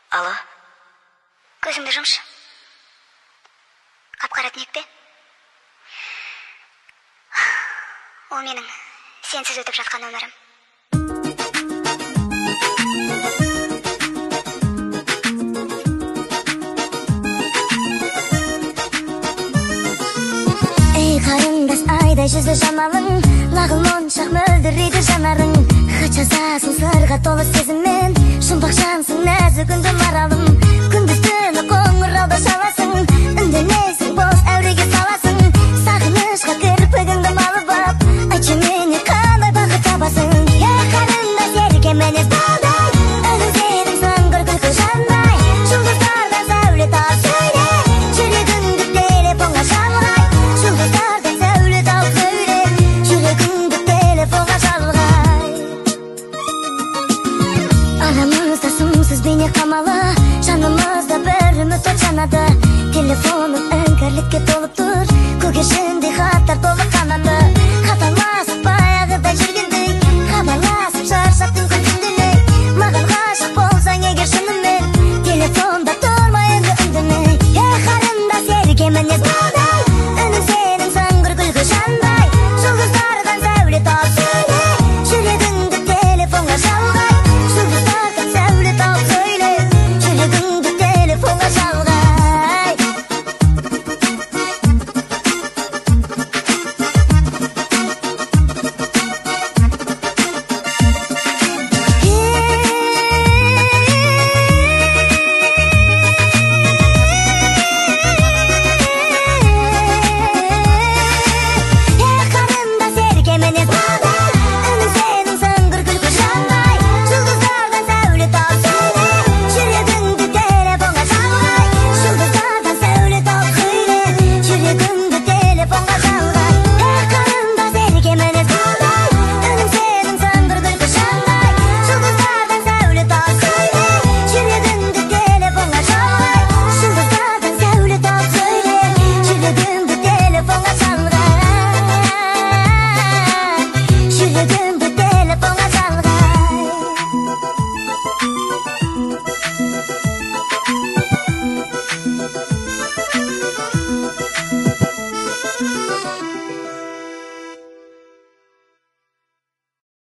Alo. Көзіңді жұмшы. Қап-қара түнек пе? Ол менің сенсіз өтіп жатқан өмірім. Ey қарындас, айдай жүзді жамалың, лағыл моншақ мөлдірейді жанарың. Қачасасың сырға толы сезіммен, жұмбақ жансың нәзік үнді маралым. Күндіз түні қоңырауда шаласың, үндемейсің бос әуреге саласың. Сағынышқа кірпігіңді малып ап, айтшы мені қандай бақыт табасың. Ей қарындас, ерке мінез балдай, үнсенің сыңғыр күлкі жандай. Жұлдыздардан сәуле тауып сөйле, жүрегіңді телефонға шалғай. Жұлдыздардан сәуле тауып сөйле, жүрегіңді телефонға шалғай. Арамызда сымсыз бейне қамалы, жанымызда бір үміт от жанады. Телефоным іңкәрлікке толып тұр, көгершіндей хаттар толы қанады.